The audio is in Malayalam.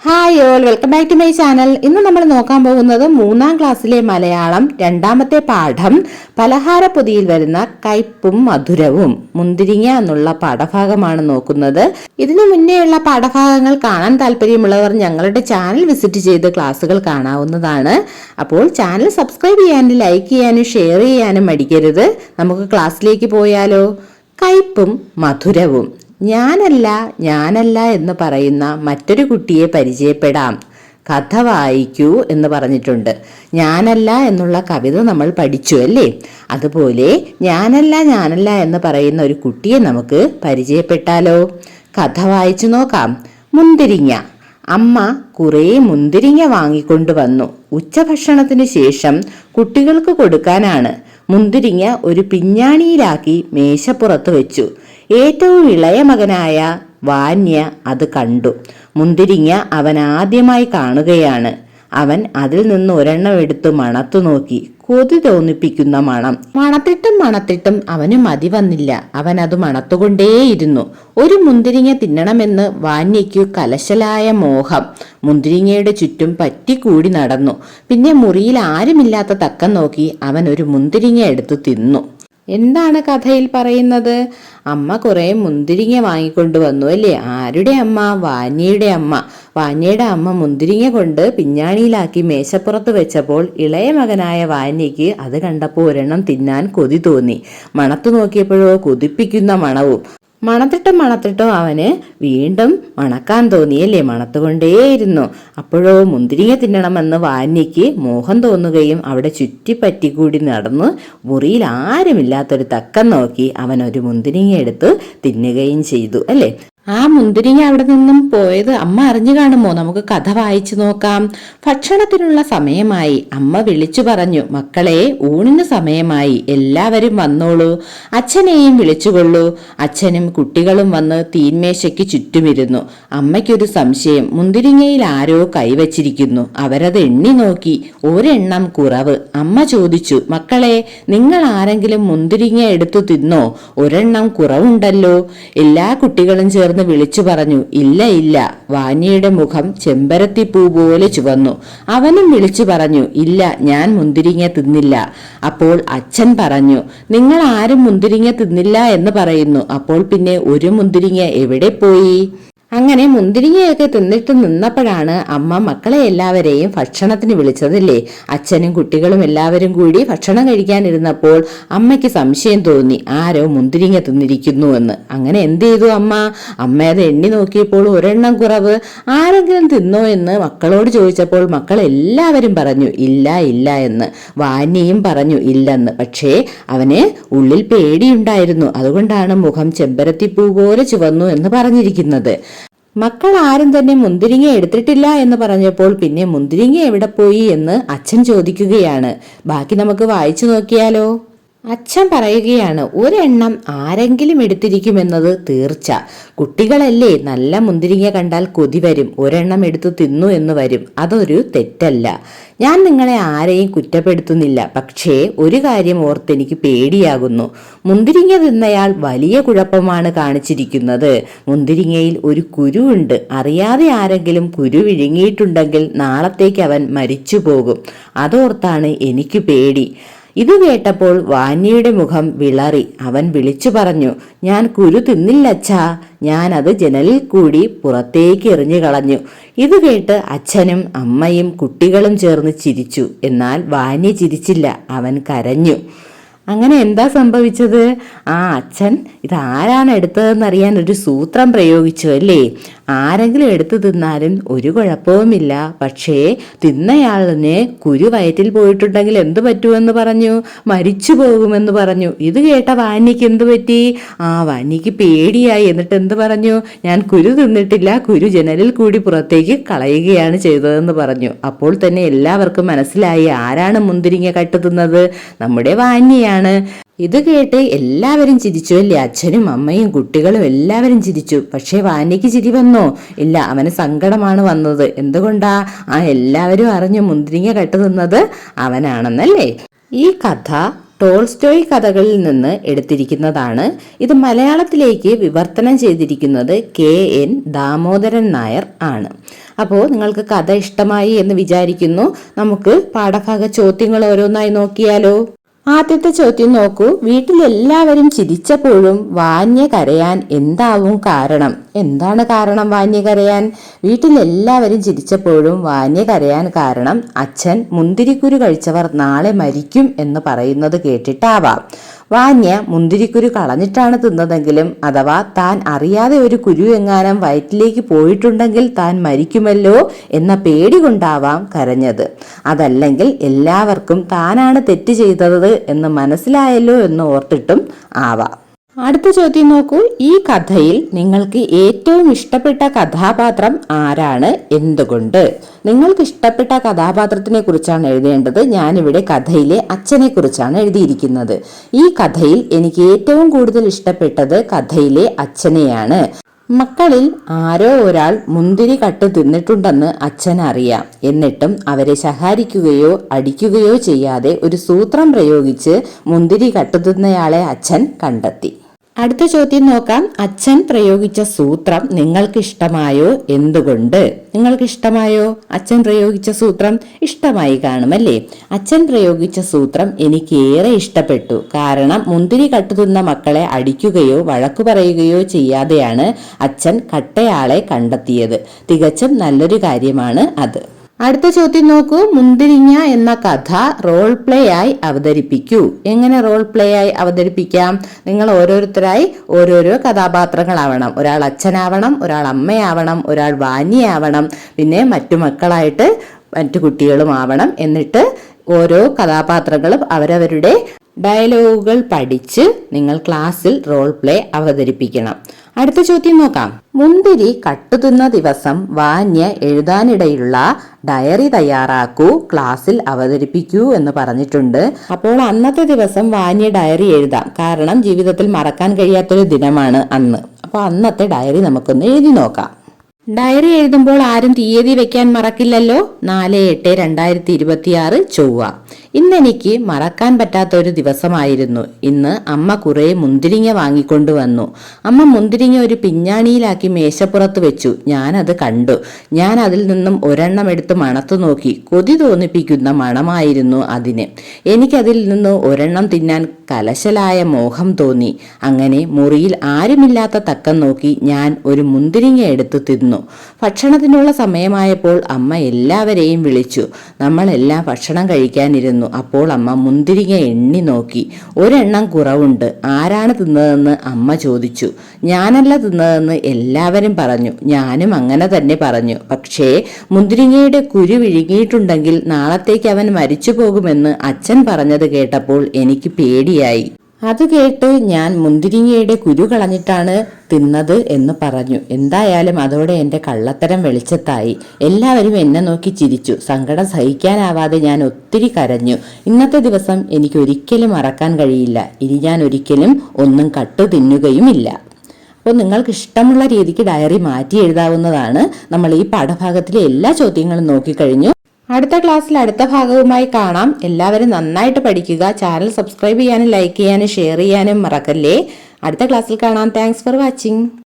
Hi all, welcome back to my channel. ഇന്ന് നമ്മൾ നോക്കാൻ പോകുന്നത് 3ാം ക്ലാസ്സിലെ മലയാളം 2ാമത്തെ പാഠം പലഹാരപ്പൊതിയിൽ വരുന്ന കയ്പും മധുരവും മുന്തിരിങ്ങ എന്നുള്ള പാഠഭാഗമാണ് നോക്കുന്നത്. ഇതിനു മുന്നേയുള്ള പാഠഭാഗങ്ങൾ കാണാൻ താല്പര്യമുള്ളവർ ഞങ്ങളുടെ ചാനൽ വിസിറ്റ് ചെയ്ത് ക്ലാസ്സുകൾ കാണാവുന്നതാണ്. അപ്പോൾ ചാനൽ സബ്സ്ക്രൈബ് ചെയ്യാനും ലൈക്ക് ചെയ്യാനും ഷെയർ ചെയ്യാനും മടിക്കരുത്. നമുക്ക് ക്ലാസ്സിലേക്ക് പോയാലോ? കയ്പും മധുരവും. ഞാനല്ല എന്ന് പറയുന്ന മറ്റൊരു കുട്ടിയെ പരിചയപ്പെടാം. കഥ വായിക്കൂ എന്ന് പറഞ്ഞിട്ടുണ്ട്. ഞാനല്ല എന്നുള്ള കവിത നമ്മൾ പഠിച്ചു അല്ലേ? അതുപോലെ ഞാനല്ല എന്ന് പറയുന്ന ഒരു കുട്ടിയെ നമുക്ക് പരിചയപ്പെട്ടാലോ? കഥ വായിച്ചു നോക്കാം. മുന്തിരിങ്ങ. അമ്മ കുറേ മുന്തിരിങ്ങ വാങ്ങിക്കൊണ്ടുവന്നു. ഉച്ചഭക്ഷണത്തിന് ശേഷം കുട്ടികൾക്ക് കൊടുക്കാനാണ്. മുന്തിരിങ്ങ ഒരു പിഞ്ഞാണിയിലാക്കി മേശപ്പുറത്ത് വെച്ചു. ഏറ്റവും ഇളയ മകനായ വാന്യ അത് കണ്ടു. മുന്തിരിങ്ങ അവൻ ആദ്യമായി കാണുകയാണ്. അവൻ അതിൽ നിന്ന് ഒരെണ്ണം എടുത്ത് മണത്തു നോക്കി. കൊതി തോന്നിപ്പിക്കുന്ന മണം. മണത്തിട്ടും അവന് മതി വന്നില്ല. അവൻ അത് മണത്തുകൊണ്ടേയിരുന്നു. ഒരു മുന്തിരിങ്ങ തിന്നണമെന്ന് വാന്യയ്ക്കു കലശലായ മോഹം. മുന്തിരിങ്ങയുടെ ചുറ്റും പറ്റിക്കൂടി നടന്നു. പിന്നെ മുറിയിൽ ആരുമില്ലാത്ത തക്കം നോക്കി അവൻ ഒരു മുന്തിരിങ്ങ എടുത്തു തിന്നു. എന്താണ് കഥയിൽ പറയുന്നത്? അമ്മ കുറെ മുന്തിരിങ്ങ വാങ്ങിക്കൊണ്ടുവന്നു അല്ലേ? ആരുടെ അമ്മ? വാന്യയുടെ അമ്മ. വാന്യയുടെ അമ്മ മുന്തിരിങ്ങ കൊണ്ട് പിഞ്ഞാണിയിലാക്കി മേശപ്പുറത്ത് വെച്ചപ്പോൾ ഇളയ മകനായ വാന്യയ്ക്ക് അത് കണ്ടപ്പോൾ ഒരെണ്ണം തിന്നാൻ കൊതി തോന്നി. മണത്തു നോക്കിയപ്പോഴോ കൊതിപ്പിക്കുന്ന മണവും. മണത്തിട്ടും അവന് വീണ്ടും മണക്കാൻ തോന്നിയല്ലേ? മണത്തുകൊണ്ടേയിരുന്നു. അപ്പോഴോ മുന്തിരിങ്ങ തിന്നണമെന്ന് വാന്യയ്ക്ക് മോഹം തോന്നുകയും അവിടെ ചുറ്റിപ്പറ്റിക്കൂടി നടന്ന് മുറിയിൽ ആരുമില്ലാത്തൊരു തക്കം നോക്കി അവൻ ഒരു മുന്തിരിങ്ങ എടുത്ത് തിന്നുകയും ചെയ്തു അല്ലേ? ആ മുന്തിരിങ്ങ അവിടെ നിന്നും പോയത് അമ്മ അറിഞ്ഞു കാണുമോ? നമുക്ക് കഥ വായിച്ചു നോക്കാം. ഭക്ഷണത്തിനുള്ള സമയമായി. അമ്മ വിളിച്ചു പറഞ്ഞു, മക്കളെ, ഊണിന് സമയമായി, എല്ലാവരും വന്നോളൂ. അച്ഛനെയും വിളിച്ചുകൊള്ളൂ. അച്ഛനും കുട്ടികളും വന്ന് തീന്മേശയ്ക്ക് ചുറ്റുമിരുന്നു. അമ്മയ്ക്കൊരു സംശയം. മുന്തിരിങ്ങയിൽ ആരോ കൈവച്ചിരിക്കുന്നു. അവരത് എണ്ണി നോക്കി. ഒരെണ്ണം കുറവ്. അമ്മ ചോദിച്ചു, മക്കളെ, നിങ്ങൾ ആരെങ്കിലും മുന്തിരിങ്ങ എടുത്തു തിന്നോ? ഒരെണ്ണം കുറവുണ്ടല്ലോ. എല്ലാ കുട്ടികളും ചേർന്ന് വിളിച്ചു പറഞ്ഞു, ഇല്ല. വാന്യയുടെ മുഖം ചെമ്പരത്തിപ്പൂ പോലെ ചുവന്നു. അവനും വിളിച്ചു പറഞ്ഞു, ഇല്ല, ഞാൻ മുന്തിരിങ്ങ തിന്നില്ല. അപ്പോൾ അച്ഛൻ പറഞ്ഞു, നിങ്ങൾ ആരും മുന്തിരിങ്ങ തിന്നില്ല എന്ന് പറയുന്നു. അപ്പോൾ പിന്നെ ഒരു മുന്തിരിങ്ങ എവിടെ പോയി? അങ്ങനെ മുന്തിരിങ്ങയൊക്കെ തിന്നിട്ട് നിന്നപ്പോഴാണ് അമ്മ മക്കളെ എല്ലാവരെയും ഭക്ഷണത്തിന് വിളിച്ചതല്ലേ? അച്ഛനും കുട്ടികളും എല്ലാവരും കൂടി ഭക്ഷണം കഴിക്കാനിരുന്നപ്പോൾ അമ്മയ്ക്ക് സംശയം തോന്നി, ആരോ മുന്തിരിങ്ങ തിന്നിരിക്കുന്നു എന്ന്. അങ്ങനെ എന്ത് ചെയ്തു അമ്മ അത് എണ്ണി നോക്കിയപ്പോൾ ഒരെണ്ണം കുറവ്. ആരെങ്കിലും തിന്നോ എന്ന് മക്കളോട് ചോദിച്ചപ്പോൾ മക്കൾ എല്ലാവരും പറഞ്ഞു ഇല്ല എന്ന്. വാന്യയും പറഞ്ഞു ഇല്ലെന്ന്. പക്ഷേ അവന് ഉള്ളിൽ പേടിയുണ്ടായിരുന്നു. അതുകൊണ്ടാണ് മുഖം ചെമ്പരത്തിപ്പൂ പോലെ ചുവന്നു എന്ന് പറഞ്ഞിരിക്കുന്നത്. മക്കൾ ആരും തന്നെ മുന്തിരിങ്ങ എടുത്തിട്ടില്ല എന്ന് പറഞ്ഞപ്പോൾ പിന്നെ മുന്തിരിങ്ങ എവിടെ പോയി എന്ന് അച്ഛൻ ചോദിക്കുകയാണ്. ബാക്കി നമുക്ക് വായിച്ചു നോക്കിയാലോ? അച്ഛൻ പറയുകയാണ്, ഒരെണ്ണം ആരെങ്കിലും എടുത്തിരിക്കുമെന്നത് തീർച്ച. കുട്ടികളല്ലേ, നല്ല മുന്തിരിങ്ങ കണ്ടാൽ കൊതി വരും. ഒരെണ്ണം എടുത്തു തിന്നു എന്ന് വരും. അതൊരു തെറ്റല്ല. ഞാൻ നിങ്ങളെ ആരെയും കുറ്റപ്പെടുത്തുന്നില്ല. പക്ഷേ ഒരു കാര്യം ഓർത്തെനിക്ക് പേടിയാകുന്നു. മുന്തിരിങ്ങ തിന്നയാൾ വലിയ കുഴപ്പമാണ് കാണിച്ചിരിക്കുന്നത്. മുന്തിരിങ്ങയിൽ ഒരു കുരുവുണ്ട്. അറിയാതെ ആരെങ്കിലും കുരു വിഴുങ്ങിയിട്ടുണ്ടെങ്കിൽ നാളത്തേക്ക് അവൻ മരിച്ചു പോകും. അതോർത്താണ് എനിക്ക് പേടി. ഇത് കേട്ടപ്പോൾ വാന്യയുടെ മുഖം വിളറി. അവൻ വിളിച്ചു പറഞ്ഞു, ഞാൻ കുരു തിന്നില്ലച്ഛാ. ഞാനത് ജനലിൽ കൂടി പുറത്തേക്ക് എറിഞ്ഞു കളഞ്ഞു. ഇത് കേട്ട് അച്ഛനും അമ്മയും കുട്ടികളും ചേർന്ന് ചിരിച്ചു. എന്നാൽ വാന്യ ചിരിച്ചില്ല. അവൻ കരഞ്ഞു. അങ്ങനെ എന്താ സംഭവിച്ചത്? അച്ഛൻ ഇതാരാണ് എടുത്തതെന്നറിയാൻ ഒരു സൂത്രം പ്രയോഗിച്ചു അല്ലേ? ആരെങ്കിലും എടുത്തു തിന്നാലും ഒരു കുഴപ്പവുമില്ല. പക്ഷേ തിന്നയാളിന് കുരു വയറ്റിൽ പോയിട്ടുണ്ടെങ്കിൽ എന്തു പറ്റുമെന്ന് പറഞ്ഞു? മരിച്ചു പോകുമെന്ന് പറഞ്ഞു. ഇത് കേട്ട വാന്യക്ക് എന്തു പറ്റി? വാന്യക്ക് പേടിയായി. എന്നിട്ട് എന്ത് പറഞ്ഞു? ഞാൻ കുരു തിന്നിട്ടില്ല, കുരു ജനലിൽ കൂടി പുറത്തേക്ക് കളയുകയാണ് ചെയ്തതെന്ന് പറഞ്ഞു. അപ്പോൾ തന്നെ എല്ലാവർക്കും മനസ്സിലായി ആരാണ് മുന്തിരിങ്ങ കട്ട് തിന്നത്. നമ്മുടെ വാന്യയാണ്. ഇത് കേട്ട് എല്ലാവരും ചിരിച്ചു അല്ലേ? അച്ഛനും അമ്മയും കുട്ടികളും എല്ലാവരും ചിരിച്ചു. പക്ഷേ വാന്യക്ക് ചിരി വന്നോ? ഇല്ല, അവന് സങ്കടമാണ് വന്നത്. എന്തുകൊണ്ടാ? എല്ലാവരും അറിഞ്ഞു മുന്തിരിങ്ങ കട്ട് തിന്നത് അവനാണെന്നല്ലേ? ഈ കഥ ടോൾസ്റ്റോയ് കഥകളിൽ നിന്ന് എടുത്തിരിക്കുന്നതാണ്. ഇത് മലയാളത്തിലേക്ക് വിവർത്തനം ചെയ്തിരിക്കുന്നത് KN ദാമോദരൻ നായർ ആണ്. അപ്പോൾ നിങ്ങൾക്ക് കഥ ഇഷ്ടമായി എന്ന് വിചാരിക്കുന്നു. നമുക്ക് പാഠഭാഗ ചോദ്യങ്ങൾ ഓരോന്നായി നോക്കിയാലോ? ആദ്യത്തെ ചോദ്യം നോക്കൂ. വീട്ടിലെല്ലാവരും ചിരിച്ചപ്പോഴും വാന്യ കരയാൻ എന്താവും കാരണം? എന്താണ് കാരണം വാന്യ കരയാൻ? വീട്ടിലെല്ലാവരും ചിരിച്ചപ്പോഴും വാന്യ കരയാൻ കാരണം അച്ഛൻ മുന്തിരിക്കുരു കഴിച്ചവർ നാളെ മരിക്കും എന്ന് പറയുന്നത് കേട്ടിട്ടാവാം. വാന്യ മുന്തിരിക്കുരു കളഞ്ഞിട്ടാണ് തിന്നതെങ്കിലും അഥവാ താൻ അറിയാതെ ഒരു കുരു എങ്ങാനും വയറ്റിലേക്ക് പോയിട്ടുണ്ടെങ്കിൽ താൻ മരിക്കുമല്ലോ എന്ന പേടി കൊണ്ടാവാം കരഞ്ഞത്. അതല്ലെങ്കിൽ എല്ലാവർക്കും താനാണ് തെറ്റ് ചെയ്തത് എന്ന് മനസ്സിലായല്ലോ എന്ന് ഓർത്തിട്ടും ആവാം. അടുത്ത ചോദ്യം നോക്കൂ. ഈ കഥയിൽ നിങ്ങൾക്ക് ഏറ്റവും ഇഷ്ടപ്പെട്ട കഥാപാത്രം ആരാണ്? എന്തുകൊണ്ട്? നിങ്ങൾക്ക് ഇഷ്ടപ്പെട്ട കഥാപാത്രത്തിനെ കുറിച്ചാണ് എഴുതേണ്ടത്. ഞാനിവിടെ കഥയിലെ അച്ഛനെ കുറിച്ചാണ് എഴുതിയിരിക്കുന്നത്. ഈ കഥയിൽ എനിക്ക് ഏറ്റവും കൂടുതൽ ഇഷ്ടപ്പെട്ടത് കഥയിലെ അച്ഛനെയാണ്. മക്കളിൽ ആരോ ഒരാൾ മുന്തിരി കട്ട് തിന്നിട്ടുണ്ടെന്ന് അച്ഛനറിയാം. എന്നിട്ടും അവരെ ശകാരിക്കുകയോ അടിക്കുകയോ ചെയ്യാതെ ഒരു സൂത്രം പ്രയോഗിച്ച് മുന്തിരി കട്ട് തിന്നയാളെ അച്ഛൻ കണ്ടെത്തി. അടുത്ത ചോദ്യം നോക്കാം. അച്ഛൻ പ്രയോഗിച്ച സൂത്രം നിങ്ങൾക്ക് ഇഷ്ടമായോ? എന്തുകൊണ്ട്? നിങ്ങൾക്ക് ഇഷ്ടമായോ? അച്ഛൻ പ്രയോഗിച്ച സൂത്രം ഇഷ്ടമായി കാണുമല്ലേ? അച്ഛൻ പ്രയോഗിച്ച സൂത്രം എനിക്ക് ഏറെ ഇഷ്ടപ്പെട്ടു. കാരണം മുന്തിരി കട്ടുതിന്ന മക്കളെ അടിക്കുകയോ വഴക്കു പറയുകയോ ചെയ്യാതെയാണ് അച്ഛൻ കട്ടയാളെ കണ്ടെത്തിയത്. തികച്ചും നല്ലൊരു കാര്യമാണ് അത്. അടുത്ത ചോദ്യം നോക്കൂ. മുന്തിരിങ്ങ എന്ന കഥ റോൾ പ്ലേ ആയി അവതരിപ്പിക്കൂ. എങ്ങനെ റോൾ പ്ലേ ആയി അവതരിപ്പിക്കാം? നിങ്ങൾ ഓരോരുത്തരായി ഓരോരോ കഥാപാത്രങ്ങളാവണം. ഒരാൾ അച്ഛനാവണം, ഒരാൾ അമ്മയാവണം, ഒരാൾ വാന്യയാവണം, പിന്നെ മറ്റു മക്കളായിട്ട് മറ്റു കുട്ടികളും ആവണം. എന്നിട്ട് ഓരോ കഥാപാത്രങ്ങളും അവരവരുടെ ഡയലോഗുകൾ പഠിച്ച് നിങ്ങൾ ക്ലാസ്സിൽ റോൾ പ്ലേ അവതരിപ്പിക്കണം. അടുത്ത ചോദ്യം നോക്കാം. മുന്തിരി കട്ടുതിന്ന ദിവസം വാന്യ എഴുതാനിടയുള്ള ഡയറി തയ്യാറാക്കൂ, ക്ലാസ്സിൽ അവതരിപ്പിക്കൂ എന്ന് പറഞ്ഞിട്ടുണ്ട്. അപ്പോൾ അന്നത്തെ ദിവസം വാന്യ ഡയറി എഴുതാം. കാരണം ജീവിതത്തിൽ മറക്കാൻ കഴിയാത്തൊരു ദിനമാണ് അന്ന്. അപ്പോൾ അന്നത്തെ ഡയറി നമുക്കൊന്ന് എഴുതി നോക്കാം. ഡയറി എഴുതുമ്പോൾ ആരും തീയതി വെക്കാൻ മറക്കില്ലല്ലോ. 4/8/2026 ചൊവ്വ. ഇന്നെനിക്ക് മറക്കാൻ പറ്റാത്ത ഒരു ദിവസമായിരുന്നു. ഇന്ന് അമ്മ കുറെ മുന്തിരിങ്ങ വാങ്ങിക്കൊണ്ടുവന്നു. അമ്മ മുന്തിരിങ്ങ ഒരു പിഞ്ഞാണിയിലാക്കി മേശപ്പുറത്ത് വെച്ചു. ഞാനത് കണ്ടു. ഞാൻ അതിൽ നിന്നും ഒരെണ്ണം എടുത്ത് മണത്തു നോക്കി. കൊതി തോന്നിപ്പിക്കുന്ന മണമായിരുന്നു അതിന്. എനിക്കതിൽ നിന്ന് ഒരെണ്ണം തിന്നാൻ കലശലായ മോഹം തോന്നി. അങ്ങനെ മുറിയിൽ ആരുമില്ലാത്ത തക്കം നോക്കി ഞാൻ ഒരു മുന്തിരിങ്ങ എടുത്തു തിന്നു. ഭക്ഷണത്തിനുള്ള സമയമായപ്പോൾ അമ്മ എല്ലാവരെയും വിളിച്ചു. നമ്മളെല്ലാം ഭക്ഷണം കഴിക്കാനിരുന്നു. അപ്പോൾ അമ്മ മുന്തിരിങ്ങ എണ്ണി നോക്കി. ഒരെണ്ണം കുറവുണ്ട്. ആരാണ് തിന്നതെന്ന് അമ്മ ചോദിച്ചു. ഞാനല്ല തിന്നതെന്ന് എല്ലാവരും പറഞ്ഞു. ഞാനും അങ്ങനെ തന്നെ പറഞ്ഞു. പക്ഷേ മുന്തിരിങ്ങയുടെ കുരു വിഴുങ്ങിയിട്ടുണ്ടെങ്കിൽ നാളത്തേക്ക് അവൻ മരിച്ചു പോകുമെന്ന് അച്ഛൻ പറഞ്ഞത് കേട്ടപ്പോൾ എനിക്ക് പേടിയായി. അത് കേട്ട് ഞാൻ മുന്തിരിങ്ങയുടെ കുരു കളഞ്ഞിട്ടാണ് തിന്നത് എന്ന് പറഞ്ഞു. എന്തായാലും അതോടെ എൻ്റെ കള്ളത്തരം വെളിച്ചത്തായി. എല്ലാവരും എന്നെ നോക്കി ചിരിച്ചു. സങ്കടം സഹിക്കാനാവാതെ ഞാൻ ഒത്തിരി കരഞ്ഞു. ഇന്നത്തെ ദിവസം എനിക്ക് ഒരിക്കലും മറക്കാൻ കഴിയില്ല. ഇനി ഞാൻ ഒരിക്കലും ഒന്നും കട്ടു തിന്നുകയുമില്ല. അപ്പോൾ നിങ്ങൾക്ക് ഇഷ്ടമുള്ള രീതിക്ക് ഡയറി മാറ്റി എഴുതാവുന്നതാണ്. നമ്മൾ ഈ പാഠഭാഗത്തിലെ എല്ലാ ചോദ്യങ്ങളും നോക്കിക്കഴിഞ്ഞു. അടുത്ത ക്ലാസ്സിൽ അടുത്ത ഭാഗവുമായി കാണാം. എല്ലാവരും നന്നായിട്ട് പഠിക്കുക. ചാനൽ സബ്സ്ക്രൈബ് ചെയ്യാനും ലൈക്ക് ചെയ്യാനും ഷെയർ ചെയ്യാനും മറക്കല്ലേ. അടുത്ത ക്ലാസ്സിൽ കാണാം. Thanks for watching.